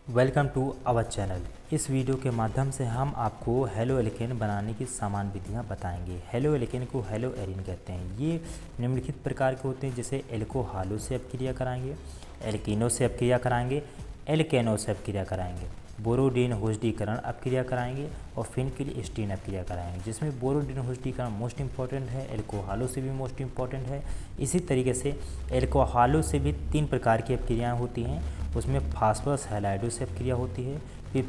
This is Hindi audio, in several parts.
Welcome to our channel. इस वीडियो के माध्यम से हम आपको हेलो एल्केन बनाने की सामान्य विधियां बताएंगे। हेलो एल्केन को हेलो एरिन कहते हैं। ये निम्नलिखित प्रकार के होते हैं, जैसे एल्को हालो से अपक्रिया कराएंगे, एल्किनो से अपक्रिया कराएंगे, एल्केनो से अपक्रिया कराएंगे, बोरोडीन हुस्डीकरण अपक्रिया कराएंगे और फिनकिल स्टीन अपक्रिया कराएंगे, जिसमें बोरोडीन हुस्डीकरण मोस्ट इंपॉर्टेंट है, एल्कोहालो से भी मोस्ट इंपॉर्टेंट है। इसी तरीके से एल्कोहालो से भी 3 प्रकार की अपक्रियाएँ होती हैं। उसमें फास्फोरस हैलाइडो से अपक्रिया होती है, फिर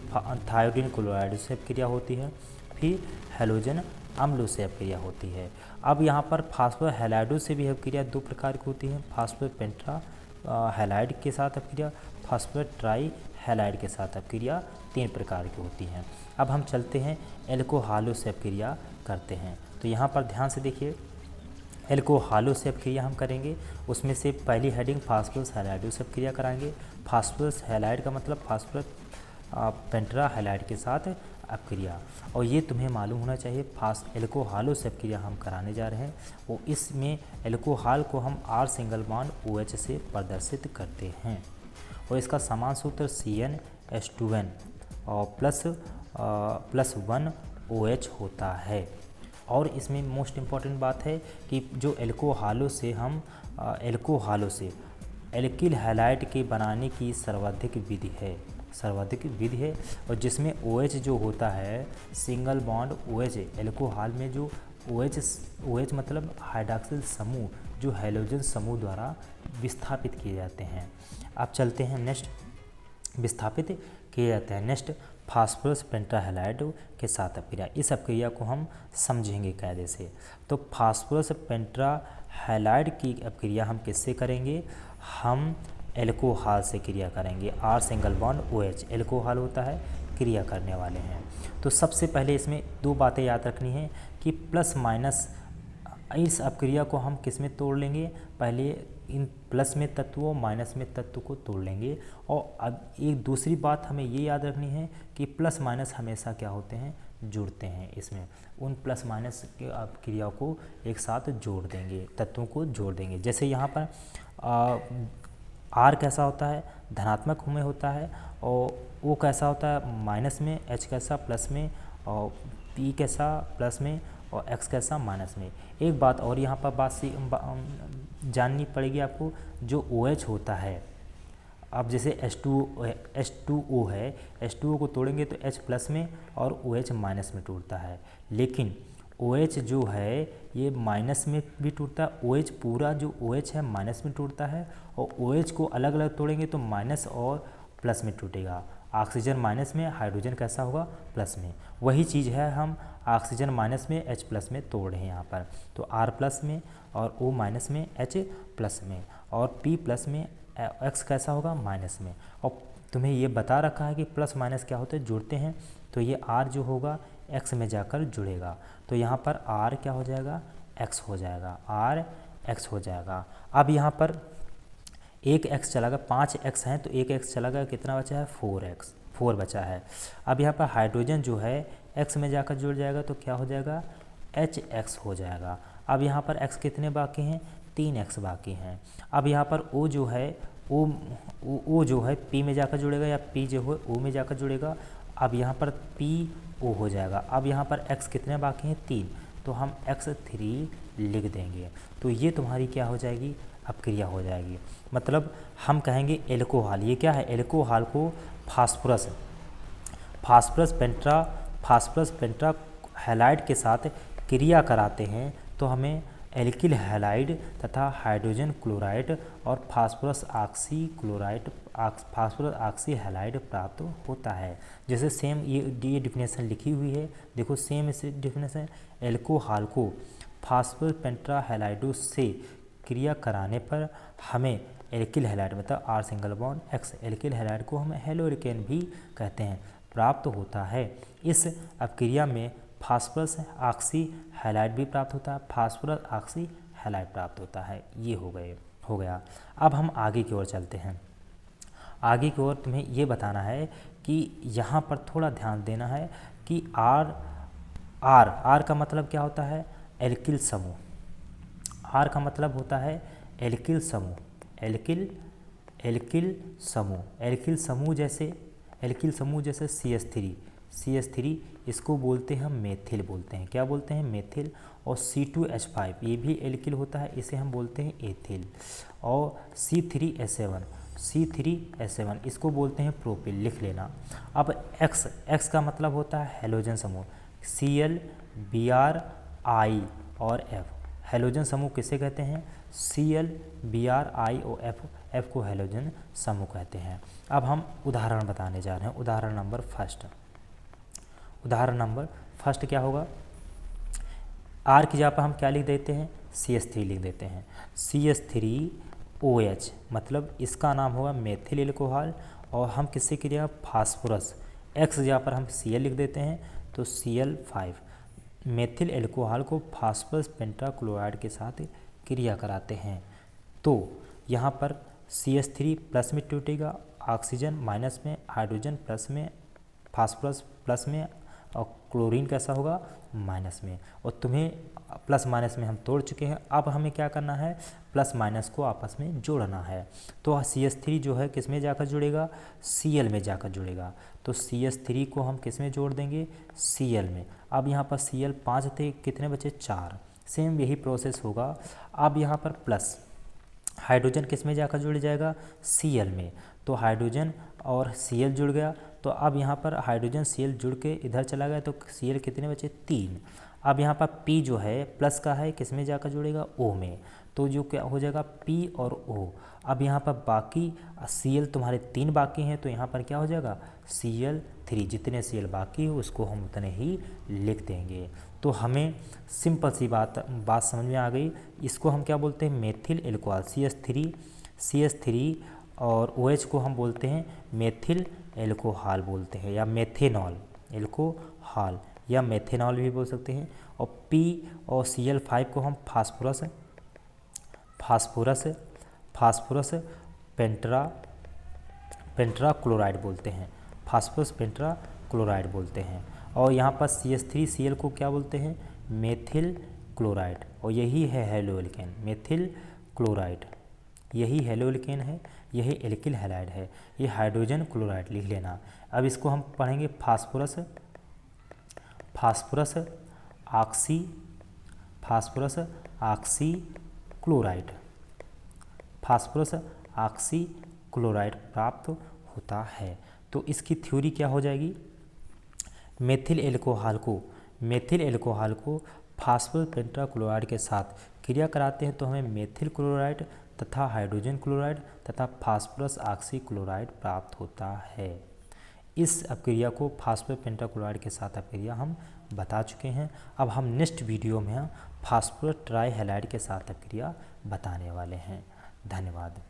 थायोडीन क्लोराइड से अपक्रिया होती है, फिर हेलोजन अम्लों से अपक्रिया होती है। अब यहाँ पर फास्फोरस हैलाइडो से भी अपक्रिया 2 प्रकार की होती है, फास्फोरस पेंट्रा हैलाइड के साथ अपक्रिया, फास्फोरस ट्राई हैलाइड के साथ अपक्रिया 3 प्रकार की होती हैं। अब हम चलते हैं एल्कोहालो से अपक्रिया करते हैं। तो यहाँ पर ध्यान से देखिए, एल्कोहालो से अपक्रिया हम करेंगे। उसमें से पहली हेडिंग फास्फोरस हैलाइडो से अपक्रिया कराएंगे। फास्फोरस हैलाइड का मतलब फास्फोरस पेंट्रा हैलाइड के साथ अपक्रिया, और ये तुम्हें मालूम होना चाहिए। एल्कोहालो से अपक्रिया हम कराने जा रहे हैं, और इसमें एल्कोहाल को हम R सिंगल बॉन्ड OH से प्रदर्शित करते हैं, और इसका समान सूत्र CnH2n और प्लस 1 OH होता है। और इसमें मोस्ट इम्पॉर्टेंट बात है कि जो एल्कोहालो से एल्किल हैलाइड के बनाने की सर्वाधिक विधि है, और जिसमें OH जो होता है सिंगल बॉन्ड OH, एल्कोहल में जो OH मतलब हाइड्रॉक्सिल समूह जो हैलोजन समूह द्वारा विस्थापित किए जाते हैं। अब चलते हैं नेक्स्ट, विस्थापित किए जाते हैं नेक्स्ट फास्फोरस पेंट्राहैलाइड के साथ अपक्रिया। इस अपक्रिया को हम समझेंगे कायदे से। तो फास्फोरस पेंट्राहैलाइड की अपक्रिया हम किससे करेंगे? हम एल्कोहल से क्रिया करेंगे। R single bond OH alcohol होता है, क्रिया करने वाले हैं। तो सबसे पहले इसमें 2 बातें याद रखनी है कि प्लस माइनस, इस अपक्रिया को हम किस में तोड़ लेंगे? पहले इन प्लस में तत्वों माइनस में तत्व को तोड़ लेंगे। और अब एक दूसरी बात हमें ये याद रखनी है कि प्लस माइनस हमेशा क्या होते हैं? जुड़ते हैं। इसमें उन प्लस माइनस की अपक्रिया को एक साथ जोड़ देंगे, तत्वों को जोड़ देंगे। जैसे यहाँ पर R कैसा होता है? धनात्मक में होता है, और O कैसा होता है? माइनस में, H कैसा? प्लस में, और P कैसा? प्लस में, और X कैसा? माइनस में। एक बात और यहाँ जाननी पड़ेगी आपको, जो OH होता है, अब जैसे H2O है, H2O को तोड़ेंगे तो H प्लस में और OH माइनस में टूटता है, लेकिन OH जो है ये माइनस में भी टूटता है। OH पूरा जो OH है माइनस में टूटता है, और OH को अलग अलग तोड़ेंगे तो माइनस और प्लस में टूटेगा। ऑक्सीजन माइनस में, हाइड्रोजन कैसा होगा? प्लस में। वही चीज़ है, हम ऑक्सीजन माइनस में H प्लस में तोड़ रहे हैं यहाँ पर। तो R प्लस में और O माइनस में, H प्लस में, और P प्लस में, X कैसा होगा? माइनस में। और तुम्हें ये बता रखा है कि प्लस माइनस क्या होते हैं? जुड़ते हैं। तो ये R जो होगा X में जाकर जुड़ेगा, तो यहाँ पर R क्या हो जाएगा? X हो जाएगा, R X हो जाएगा। अब यहाँ पर एक X चला गया, 5 X हैं तो एक X चला गया, कितना बचा है? 4X, 4 बचा है। अब यहाँ पर हाइड्रोजन जो है X में जाकर जुड़ जाएगा, तो क्या हो जाएगा? HX हो जाएगा। अब यहाँ पर X कितने बाकी हैं? 3X बाकी हैं। अब यहाँ पर O जो है, O जो है P में जाकर जुड़ेगा, या P जो है O में जाकर जुड़ेगा। अब यहाँ पर PO हो जाएगा। अब यहाँ पर X कितने बाकी हैं? 3, तो हम X3 लिख देंगे। तो ये तुम्हारी क्या हो जाएगी? अपक्रिया हो जाएगी। मतलब हम कहेंगे एल्कोहल, ये क्या है? एल्कोहल को फास्फोरस पेंट्रा हैलाइड के साथ क्रिया कराते हैं, तो हमें एल्किल हैलाइड तथा हाइड्रोजन क्लोराइड और फास्फोरस ऑक्सी हैलाइड प्राप्त होता है। जैसे सेम ये डिफिनेशन लिखी हुई है, देखो सेम इस डिफिनेशन। एल्कोहल को फास्फोरस पेंट्रा हैलाइडो से क्रिया कराने पर हमें एल्किल हैलाइड मतलब R single bond X, alkyl halide को हम हेलो एल्केन भी कहते हैं, प्राप्त होता है। इस अपक्रिया में फास्फोरस ऑक्सी हैलाइड भी प्राप्त होता है, फास्फोरस ऑक्सी हैलाइड प्राप्त होता है। ये हो गया। अब हम आगे की ओर चलते हैं। आगे की ओर तुम्हें ये बताना है कि यहाँ पर थोड़ा ध्यान देना है कि R का मतलब क्या होता है? एल्किल समूह। R का मतलब होता है एल्किल समूह, एल्किल समूह। जैसे एल्किल समूह जैसे CH3 इसको बोलते हैं हम मेथिल बोलते हैं, क्या बोलते हैं, मेथिल। और C2H5 ये भी एल्किल होता है, इसे हम बोलते हैं एथिल। और C3H7 इसको बोलते हैं प्रोपिल, लिख लेना। अब X का मतलब होता है हैलोजन समूह, Cl Br I और F। हैलोजन समूह किसे कहते हैं, Cl Br I और F को हैलोजन समूह कहते हैं। अब हम उदाहरण बताने जा रहे हैं। उदाहरण नंबर फर्स्ट क्या होगा, R की जगह पर हम क्या लिख देते हैं, CH3 लिख देते हैं। CH3OH मतलब इसका नाम होगा मेथिल एल्कोहल, और हम किससे क्रिया, फास्फोरस। X जगह पर हम Cl लिख देते हैं, तो Cl5 मेथिल एल्कोहल को फास्फोरस पेंटाक्लोराइड के साथ क्रिया कराते हैं। तो यहाँ पर CH3 प्लस में टूटेगा, ऑक्सीजन माइनस में, हाइड्रोजन प्लस में, फास्फोरस प्लस में, और क्लोरीन कैसा होगा, माइनस में। और तुम्हें प्लस माइनस में हम तोड़ चुके हैं, अब हमें क्या करना है, प्लस माइनस को आपस में जोड़ना है। तो CH3 जो है किस में जाकर जुड़ेगा, Cl में जाकर जुड़ेगा। तो CH3 को हम किस में जोड़ देंगे, Cl में। अब यहाँ पर Cl 5 थे, कितने बचे, 4। सेम यही प्रोसेस होगा। अब यहाँ पर प्लस हाइड्रोजन किस में जाकर जुड़ जाएगा, Cl में। तो हाइड्रोजन और Cl जुड़ गया, तो अब यहाँ पर हाइड्रोजन Cl जुड़ के इधर चला गया, तो Cl कितने बचे, 3। अब यहाँ पर P जो है प्लस का है, किस में जाकर जुड़ेगा, O में। तो जो क्या हो जाएगा, P और O। अब यहाँ पर बाकी Cl तुम्हारे 3 बाकी हैं, तो यहाँ पर क्या हो जाएगा, Cl3। जितने Cl बाकी हो उसको हम उतने ही लिख देंगे। तो हमें सिंपल सी बात समझ में आ गई। इसको हम क्या बोलते हैं, मेथिल एल्कोहल। CH3 और OH को हम बोलते हैं मेथिल एल्कोहल बोलते हैं, या मेथेनॉल एल्कोहल, या मेथेनॉल भी बोल सकते हैं। और P और Cl5 को हम फास्फोरस पेंट्राक्लोराइड बोलते हैं, फास्फोरस पेंट्राक्लोराइड बोलते हैं। और यहाँ पर CH3Cl को क्या बोलते हैं, मेथिल क्लोराइड। और यही है हेलोएल्केन, मेथिल क्लोराइड, यही हेलोएल्केन है, यही एल्किल हैलाइड है। ये हाइड्रोजन क्लोराइड लिख लेना। अब इसको हम पढ़ेंगे फास्फोरस ऑक्सी क्लोराइड प्राप्त होता है। तो इसकी थ्योरी क्या हो जाएगी, मेथिल एल्कोहल को फास्फोरस पेंटाक्लोराइड के साथ क्रिया कराते हैं, तो हमें मेथिल क्लोराइड तथा हाइड्रोजन क्लोराइड तथा फास्फोरस ऑक्सी क्लोराइड प्राप्त होता है। इस अपक्रिया को फास्फोरस पेंटाक्लोराइड के साथ अपक्रिया हम बता चुके हैं। अब हम नेक्स्ट वीडियो में फास्फोरस ट्राई हैलाइड के साथ अपक्रिया बताने वाले हैं। धन्यवाद।